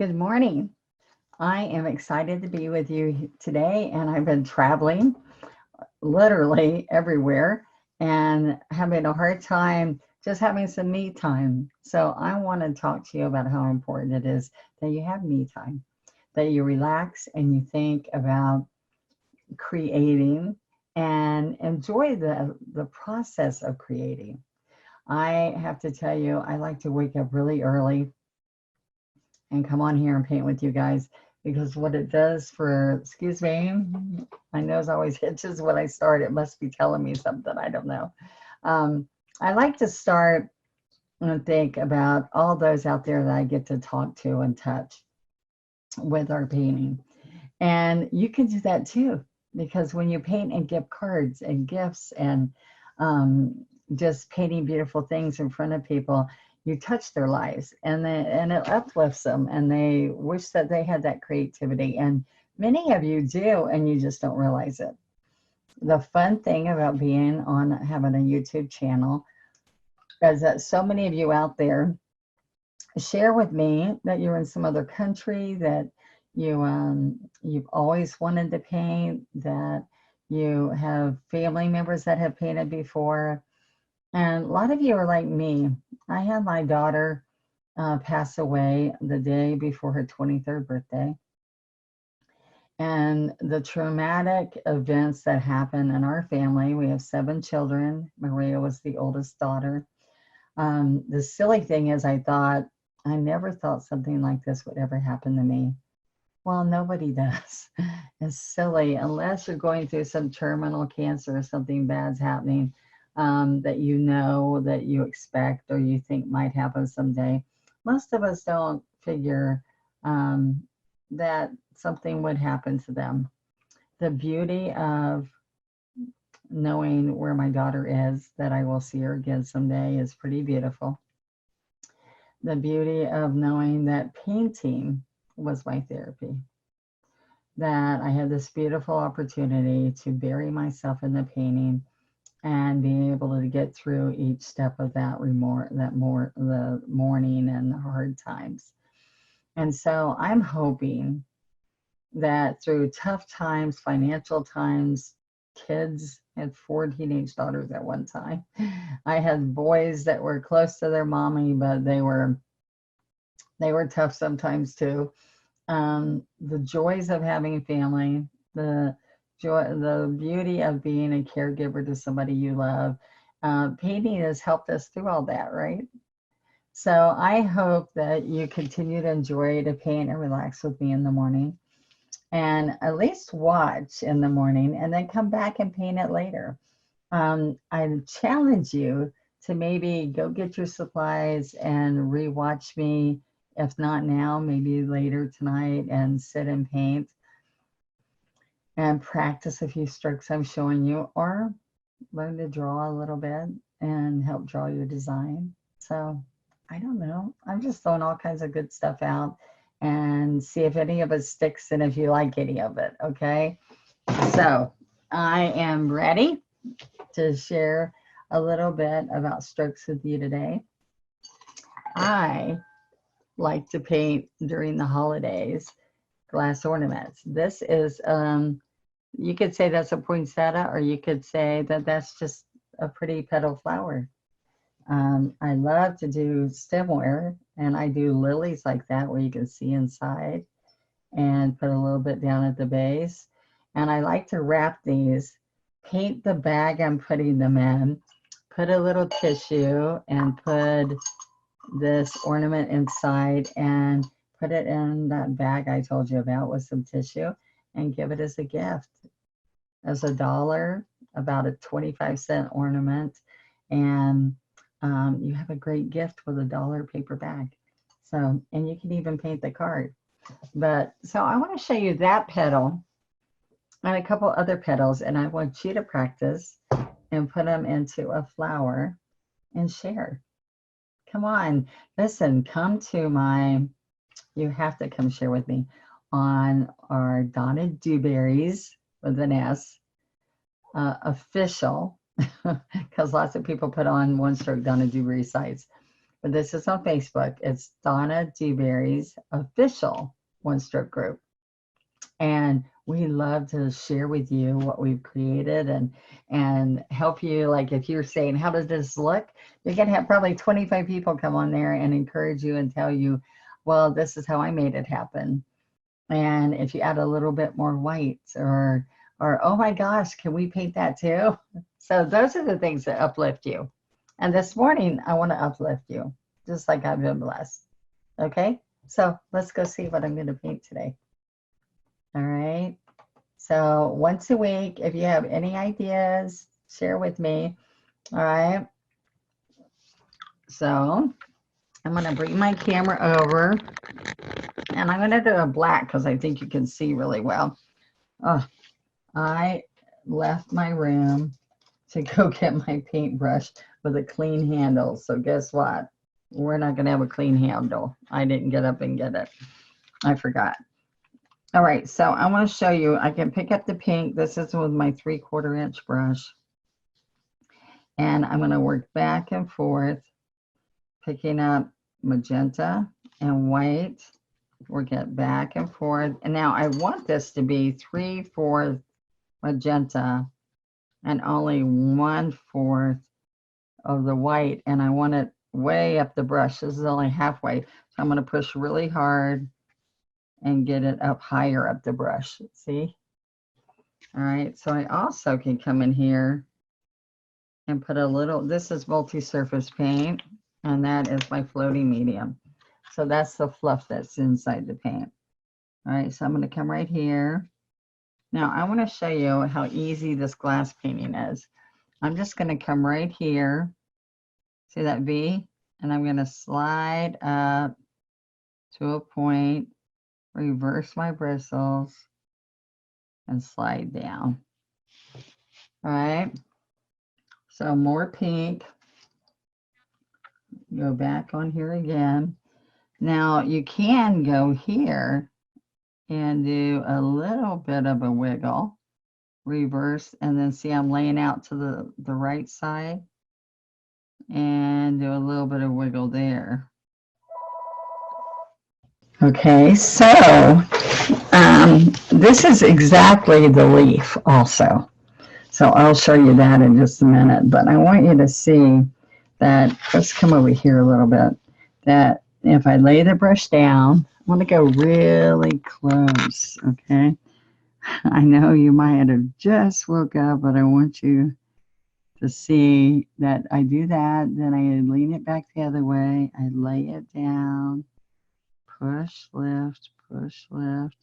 Good morning. I am excited to be with you today, and I've been traveling literally everywhere and having a hard time just having some me time. So, I want to talk to you about how important it is that you have me time, that you relax and you think about creating and enjoy the process of creating. I have to tell you, I like to wake up really early and come on here and paint with you guys because what it does for, excuse me, my nose always itches when I start. It must be telling me something. I don't know. Um, I like to start and think about all those out there that I get to talk to and touch with our painting. And you can do that too, because when you paint and give cards and gifts and um, just painting beautiful things in front of people, you touch their lives and it uplifts them and they wish that they had that creativity. And many of you do, and you just don't realize it. The fun thing about being on having a YouTube channel is that so many of you out there share with me that you're in some other country, that you've always wanted to paint, that you have family members that have painted before, and a lot of you are like me. I had my daughter pass away the day before her 23rd birthday, and the traumatic events that happened in our family. We have 7 children. Maria was the oldest daughter. The silly thing is, I never thought something like this would ever happen to me. Well, nobody does. It's silly unless you're going through some terminal cancer or something bad's happening that you know, that you expect or you think might happen someday. Most of us don't figure that something would happen to them. The beauty of knowing where my daughter is, that I will see her again someday, is pretty beautiful. The beauty of knowing that painting was my therapy, that I had this beautiful opportunity to bury myself in the painting and being able to get through each step of the mourning and the hard times. And so I'm hoping that through tough times, financial times, kids, I had 4 teenage daughters at one time. I had boys that were close to their mommy, but they were tough sometimes too. The joys of having family, the the beauty of being a caregiver to somebody you love. Painting has helped us through all that, right? So I hope that you continue to enjoy to paint and relax with me in the morning, and at least watch in the morning and then come back and paint it later. I challenge you to maybe go get your supplies and rewatch me, if not now, maybe later tonight, and sit and paint and practice a few strokes I'm showing you, or learn to draw a little bit and help draw your design. So I don't know. I'm just throwing all kinds of good stuff out and see if any of it sticks and if you like any of it. Okay. So I am ready to share a little bit about strokes with you today. I like to paint during the holidays glass ornaments. This is you could say that's a poinsettia, or you could say that that's just a pretty petal flower. I love to do stemware, and I do lilies like that where you can see inside and put a little bit down at the base. And I like to wrap these, paint the bag I'm putting them in, put a little tissue and put this ornament inside and put it in that bag I told you about with some tissue and give it as a gift, as $1, about a 25-cent ornament. And you have a great gift with $1 paper bag. So, and you can even paint the card. But so I want to show you that petal and a couple other petals, and I want you to practice and put them into a flower and share. Come on, listen, you have to come share with me on our Donna Dewberry's, with an S, official, because lots of people put on One Stroke Donna Dewberry sites. but this is on Facebook. It's Donna Dewberry's official one-stroke group. And we love to share with you what we've created and help you. Like if you're saying, how does this look? You're going to have probably 25 people come on there and encourage you and tell you, well, this is how I made it happen. And if you add a little bit more white or oh my gosh, can we paint that too? So those are the things that uplift you. And this morning, I want to uplift you, just like I've been blessed. Okay, so let's go see what I'm going to paint today. All right. So once a week, if you have any ideas, share with me. All right. So I'm going to bring my camera over, and I'm going to do a black because I think you can see really well. Oh, I left my room to go get my paintbrush with a clean handle. So guess what? We're not going to have a clean handle. I didn't get up and get it. I forgot. All right, so I want to show you. I can pick up the pink. This is with my 3/4 inch brush. And I'm going to work back and forth, picking up magenta and white. Work it back and forth. And now I want this to be 3/4 magenta and only 1/4 of the white. And I want it way up the brush. This is only halfway. So I'm going to push really hard and get it up higher up the brush. See? All right. So I also can come in here and put a little, this is multi-surface paint, and that is my floating medium. So that's the fluff that's inside the paint. All right. So I'm going to come right here. Now I want to show you how easy this glass painting is. I'm just going to come right here. See that V? And I'm going to slide up to a point, reverse my bristles, and slide down. All right. So more pink. Go back on here again. Now you can go here and do a little bit of a wiggle, reverse, and then see I'm laying out to the right side, and do a little bit of wiggle there. Okay, so this is exactly the leaf also. So I'll show you that in just a minute, but I want you to see that, let's come over here a little bit, that if I lay the brush down, I want to go really close, okay? I know you might have just woke up, but I want you to see that I do that, then I lean it back the other way, I lay it down, push, lift, push, lift.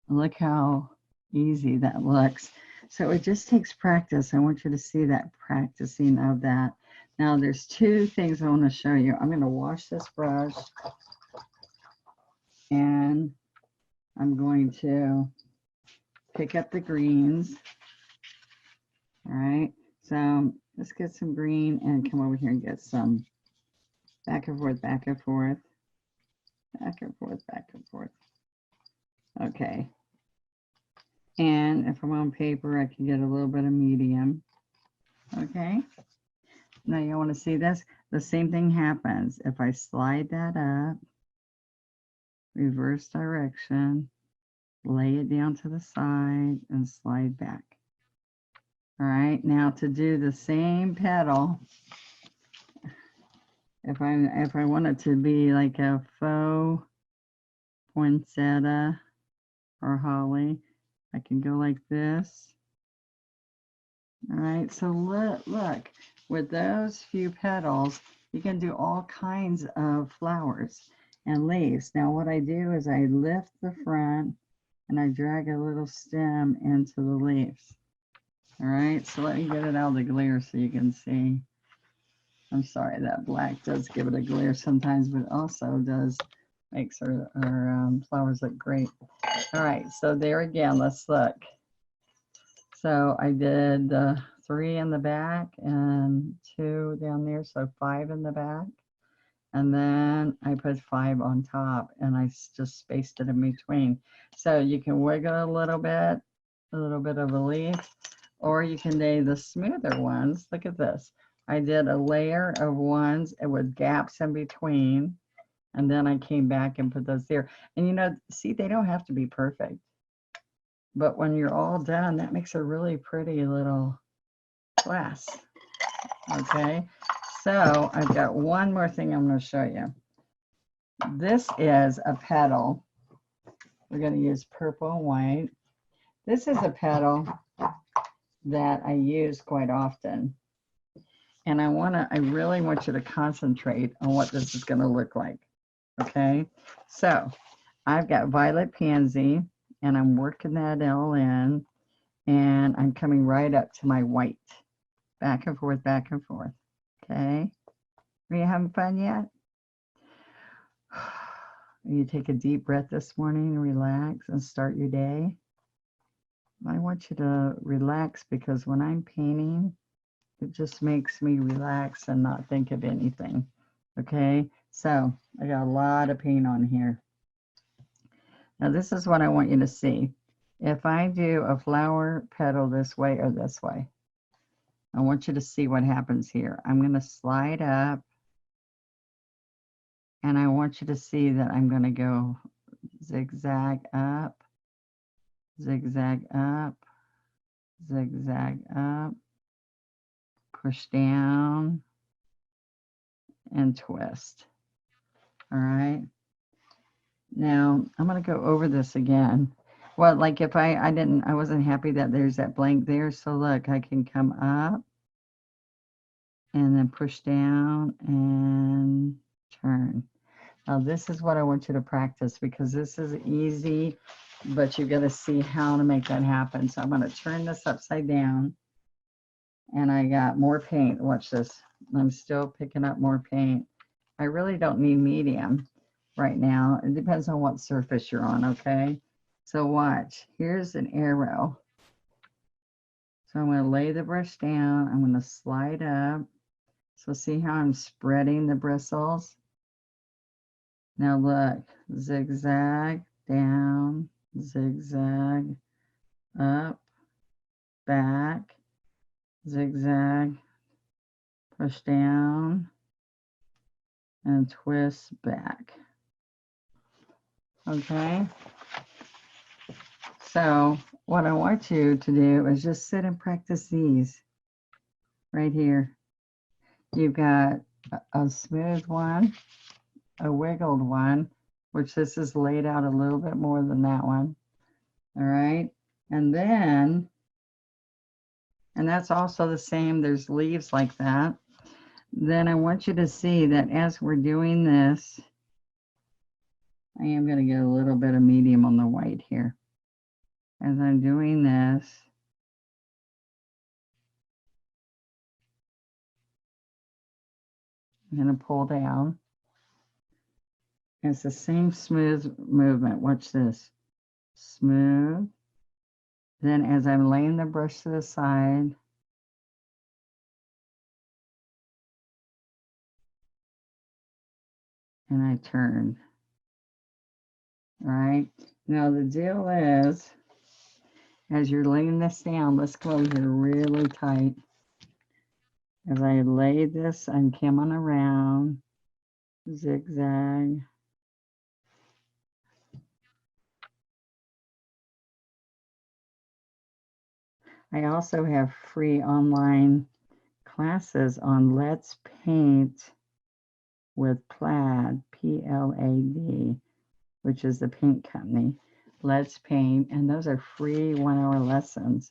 Look how easy that looks. So it just takes practice. I want you to see that practicing of that. Now there's two things I want to show you. I'm going to wash this brush, and I'm going to pick up the greens. All right, so let's get some green and come over here and get some back and forth, back and forth, back and forth, back and forth. Okay. And if I'm on paper, I can get a little bit of medium. Okay. Now you want to see this? The same thing happens. If I slide that up, reverse direction, lay it down to the side, and slide back. All right. Now to do the same petal, if I want it to be like a faux poinsettia or holly, I can go like this. All right, so look, with those few petals, you can do all kinds of flowers and leaves. Now what I do is I lift the front and I drag a little stem into the leaves. All right, so let me get it out of the glare so you can see. I'm sorry, that black does give it a glare sometimes, but also does makes our flowers look great. All right, so there again, let's look. So I did 3 in the back and 2 down there, so 5 in the back. And then I put 5 on top, and I just spaced it in between. So you can wiggle a little bit of a leaf, or you can do the smoother ones. Look at this. I did a layer of ones with gaps in between, and then I came back and put those there. And you know, see, they don't have to be perfect, but when you're all done, that makes a really pretty little glass. Okay, so I've got one more thing I'm going to show you. This is a petal. We're going to use purple and white. This is a petal that I use quite often. And I really want you to concentrate on what this is going to look like. Okay, so I've got violet pansy, and I'm working that all in, and I'm coming right up to my white. Back and forth, back and forth. Okay, are you having fun yet? You take a deep breath this morning and relax and start your day. I want you to relax because when I'm painting, it just makes me relax and not think of anything. Okay, so I got a lot of paint on here. Now this is what I want you to see. If I do a flower petal this way or this way, I want you to see what happens here. I'm going to slide up, and I want you to see that I'm going to go zigzag up, zigzag up, zigzag up, push down, and twist. All right. Now I'm going to go over this again. Well, like if I wasn't happy that there's that blank there. So look, I can come up and then push down and turn. Now this is what I want you to practice because this is easy, but you've got to see how to make that happen. So I'm going to turn this upside down, and I got more paint. Watch this. I'm still picking up more paint. I really don't need medium right now. It depends on what surface you're on, okay? So watch. Here's an arrow. So I'm going to lay the brush down. I'm going to slide up. So see how I'm spreading the bristles? Now look, zigzag, down, zigzag, up, back, zigzag, push down, and twist back. Okay? So what I want you to do is just sit and practice these right here. You've got a smooth one, a wiggled one, which this is laid out a little bit more than that one. All right. And then, and that's also the same, there's leaves like that. Then I want you to see that as we're doing this, I am going to get a little bit of medium on the white here. As I'm doing this, I'm going to pull down. It's the same smooth movement. Watch this. Smooth. Then as I'm laying the brush to the side, and I turn. All right. Now the deal is, as you're laying this down, let's come over here really tight. As I lay this, I'm coming around, zigzag. I also have free online classes on Let's Paint with Plaid, P-L-A-D, which is the paint company. Let's Paint, and those are free 1-hour lessons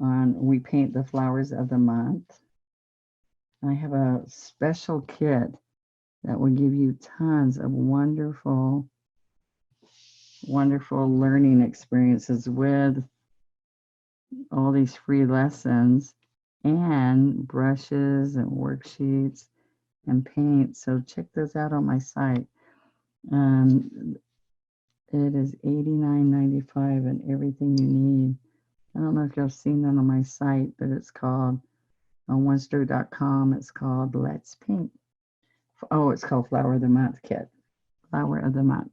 on We Paint the Flowers of the Month. I have a special kit that will give you tons of wonderful, wonderful learning experiences with all these free lessons and brushes and worksheets and paint. So check those out on my site. It is $89.95 and everything you need. I don't know if y'all seen that on my site, but it's called, on Wednesday.com, it's called Let's Paint. Oh, it's called Flower of the Month Kit. Flower of the Month.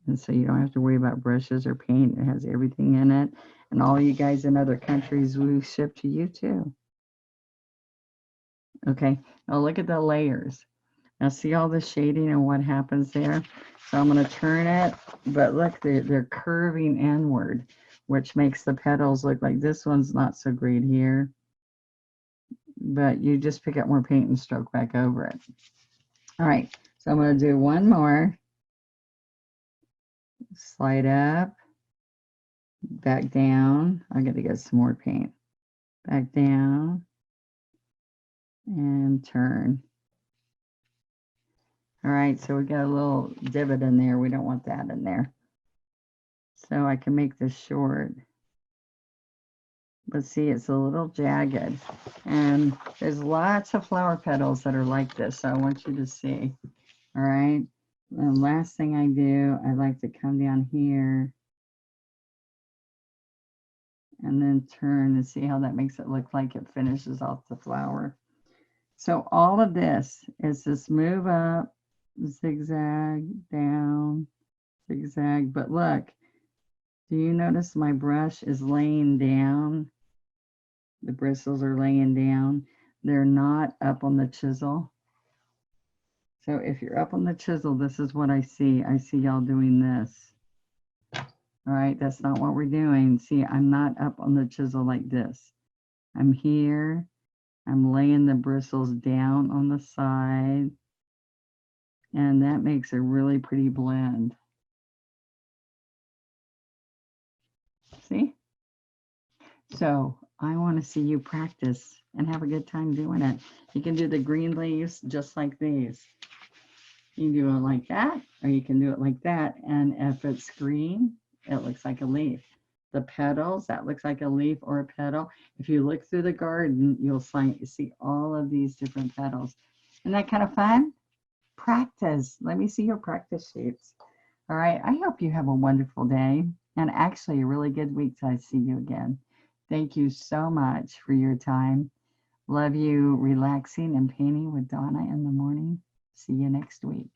And so you don't have to worry about brushes or paint. It has everything in it. And all you guys in other countries, we ship to you too. Okay, now look at the layers. Now see all the shading and what happens there? So I'm going to turn it, but look, they're curving inward, which makes the petals look like this one's not so great here. But you just pick up more paint and stroke back over it. All right, so I'm going to do one more. Slide up, back down. I got to get some more paint. Back down, and turn. All right, so we got a little divot in there. We don't want that in there. So I can make this short. But see, it's a little jagged. And there's lots of flower petals that are like this, so I want you to see. All right, the last thing I do, I like to come down here and then turn and see how that makes it look like it finishes off the flower. So all of this is this move up, zigzag, down, zigzag. But look, do you notice my brush is laying down? The bristles are laying down. They're not up on the chisel. So if you're up on the chisel, this is what I see. I see y'all doing this. All right, that's not what we're doing. See, I'm not up on the chisel like this. I'm here. I'm laying the bristles down on the side. And that makes a really pretty blend. See? So I want to see you practice and have a good time doing it. You can do the green leaves just like these. You can do it like that, or you can do it like that. And if it's green, it looks like a leaf. The petals, that looks like a leaf or a petal. If you look through the garden, you'll see all of these different petals. Isn't that kind of fun? Practice. Let me see your practice sheets. All right. I hope you have a wonderful day and actually a really good week till I see you again. Thank you so much for your time. Love you relaxing and painting with Donna in the morning. See you next week.